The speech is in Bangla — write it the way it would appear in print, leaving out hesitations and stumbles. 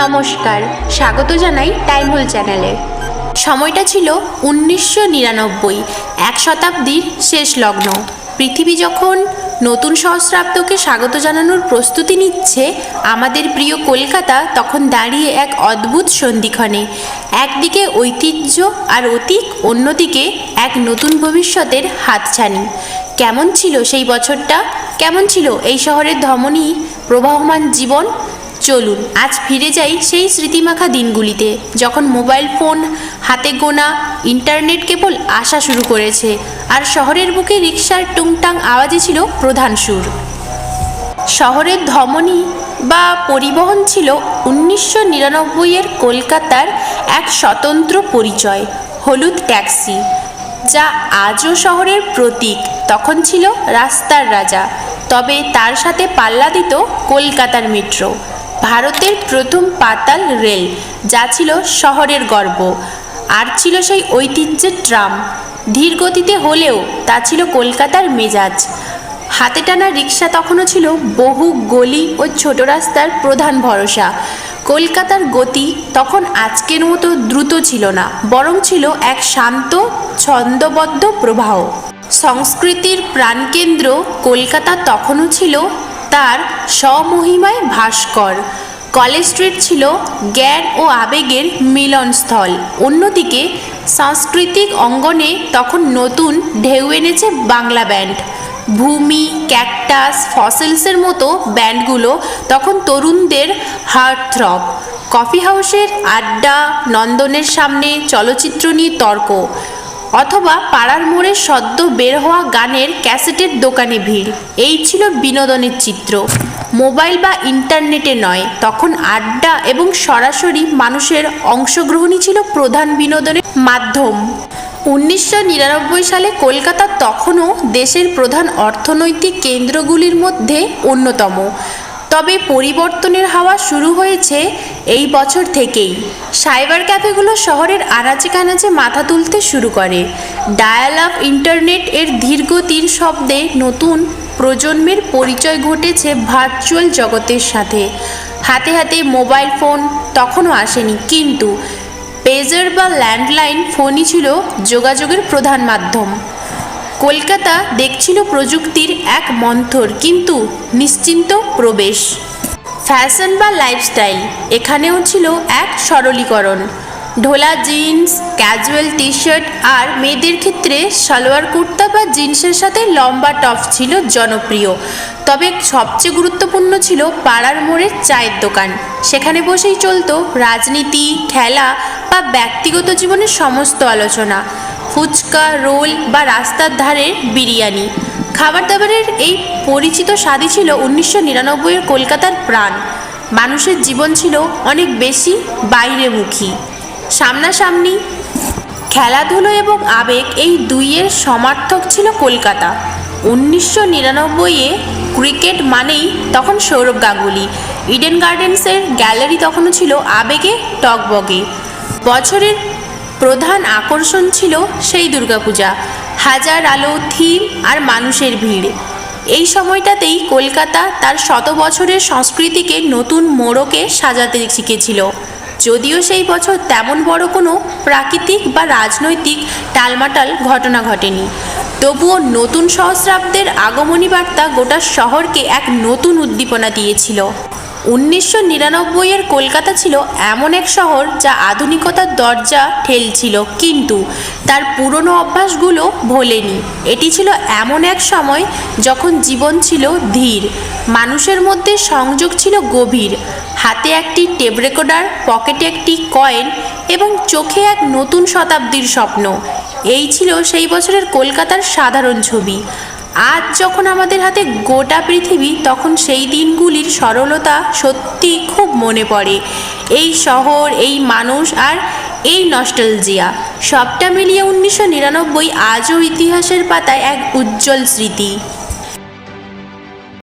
নমস্কার, স্বাগত জানাই টাইম হোল চ্যানেলে। সময়টা ছিল 1999, এক শতাব্দীর শেষ লগ্ন। পৃথিবী যখন নতুন সহস্রাব্দকে স্বাগত জানানোর প্রস্তুতি নিচ্ছে, আমাদের প্রিয় কলকাতা তখন দাঁড়িয়ে এক অদ্ভুত সন্ধিক্ষণে। একদিকে ঐতিহ্য আর অতীত, অন্যদিকে এক নতুন ভবিষ্যতের হাতছানি। কেমন ছিল সেই বছরটা? কেমন ছিল এই শহরের ধমনী প্রবাহমান জীবন? চলুন আজ ফিরে যাই সেই স্মৃতিমাখা দিনগুলিতে, যখন মোবাইল ফোন হাতে গোনা, ইন্টারনেট কেবল আসা শুরু করেছে, আর শহরের বুকে রিকশার টুংটাং আওয়াজে ছিল প্রধান সুর। শহরের ধমনী বা পরিবহন ছিল 1999-এর কলকাতার এক স্বতন্ত্র পরিচয়। হলুদ ট্যাক্সি, যা আজও শহরের প্রতীক, তখন ছিল রাস্তার রাজা। তবে তার সাথে পাল্লা দিত কলকাতার মেট্রো, ভারতের প্রথম পাতাল রেল, যা ছিল শহরের গর্ব। আর ছিল সেই ঐতিহ্যের ট্রাম, ধীর গতিতে হলেও তা ছিল কলকাতার মেজাজ। হাতে টানা রিক্সা তখনও ছিল বহু গলি ও ছোট রাস্তার প্রধান ভরসা। কলকাতার গতি তখন আজকের মতো দ্রুত ছিল না, বরং ছিল এক শান্ত ছন্দবদ্ধ প্রবাহ। সংস্কৃতির প্রাণকেন্দ্র কলকাতা তখনও ছিল তার স্বমহিমায় ভাস্কর। কলেজ স্ট্রিট ছিল জ্ঞান ও আবেগের মিলনস্থল। অন্যদিকে সাংস্কৃতিক অঙ্গনে তখন নতুন ঢেউ এনেছে বাংলা ব্যান্ড। ভূমি, ক্যাকটাস, ফসিলসের মতো ব্যান্ডগুলো তখন তরুণদের হার্টথ্রব। কফি হাউসের আড্ডা, নন্দনের সামনে চলচ্চিত্র নিয়ে তর্ক, অথবা পাড়ার মোড়ে সদ্য বের হওয়া গানের ক্যাসেটের দোকানে ভিড়, এই ছিল বিনোদনের চিত্র। মোবাইল বা ইন্টারনেটে নয়, তখন আড্ডা এবং সরাসরি মানুষের অংশগ্রহণই ছিল প্রধান বিনোদনের মাধ্যম। 1999 সালে কলকাতা তখনও দেশের প্রধান অর্থনৈতিক কেন্দ্রগুলির মধ্যে অন্যতম। তবে পরিবর্তনের হাওয়া শুরু হয়েছে এই বছর থেকেই। সাইবার ক্যাফেগুলো শহরের আনাচে কানাচে মাথা তুলতে শুরু করে। ডায়াল আপ ইন্টারনেট এর ধীরগতির শব্দে নতুন প্রজন্মের পরিচয় ঘটেছে ভার্চুয়াল জগতের সাথে। হাতে হাতে মোবাইল ফোন তখনও আসেনি, কিন্তু পেজার বা ল্যান্ডলাইন ফোনই ছিল যোগাযোগের প্রধান মাধ্যম। কলকাতা দেখছিল প্রযুক্তির এক মন্থর কিন্তু নিশ্চিন্ত প্রবেশ। ফ্যাশন বা লাইফস্টাইল, এখানেও ছিল এক সরলীকরণ। ঢোলা জিন্স, ক্যাজুয়াল টি শার্ট, আর মেয়েদের ক্ষেত্রে সালোয়ার কুর্তা বা জিন্সের সাথে লম্বা টপ ছিল জনপ্রিয়। তবে সবচেয়ে গুরুত্বপূর্ণ ছিল পাড়ার মোড়ের চায়ের দোকান। সেখানে বসেই চলতো রাজনীতি, খেলা বা ব্যক্তিগত জীবনের সমস্ত আলোচনা। ফুচকা, রোল বা রাস্তার ধারে বিরিয়ানি, খাবার দাবারের এই পরিচিত স্বাদই ছিল 1999-এর কলকাতার প্রাণ। মানুষের জীবন ছিল অনেক বেশি বাইরেমুখী। সামনাসামনি খেলাধুলো এবং আবেগ, এই দুইয়ের সমার্থক ছিল কলকাতা। 1999-এ ক্রিকেট মানেই তখন সৌরভ গাঙ্গুলি। ইডেন গার্ডেন্সের গ্যালারি তখনও ছিল আবেগে টগবগে। বছরের প্রধান আকর্ষণ ছিল সেই দুর্গাপূজা, হাজার আলো, থিম আর মানুষের ভিড়। এই সময়টাতেই কলকাতা তার 100 বছরের সংস্কৃতিকে নতুন মোড়কে সাজাতে শিখেছিল। যদিও সেই বছর তেমন বড় কোনো প্রাকৃতিক বা রাজনৈতিক টালমাটাল ঘটনা ঘটেনি, তবুও নতুন সহস্রাব্দের আগমনী বার্তা গোটা শহরকে এক নতুন উদ্দীপনা দিয়েছিল। 1999-এর কলকাতা ছিল এমন এক শহর যা আধুনিকতার দরজা ঠেলছিল, কিন্তু তার পুরনো অভ্যাসগুলো ভোলেনি। এটি ছিল এমন এক সময় যখন জীবন ছিল ধীর, মানুষের মধ্যে সংযোগ ছিল গভীর। হাতে একটি টেপ রেকর্ডার, পকেটে একটি কয়েন এবং চোখে এক নতুন শতাব্দীর স্বপ্ন। এই ছিল সেই বছরের কলকাতার সাধারণ ছবি। আজ যখন আমাদের হাতে গোটা পৃথিবী, তখন সেই দিনগুলির সরলতা সত্যি খুব মনে পড়ে। এই শহর, এই মানুষ আর এই নস্টালজিয়া, সবটা মিলিয়ে 1999 আজও ইতিহাসের পাতায় এক উজ্জ্বল স্মৃতি।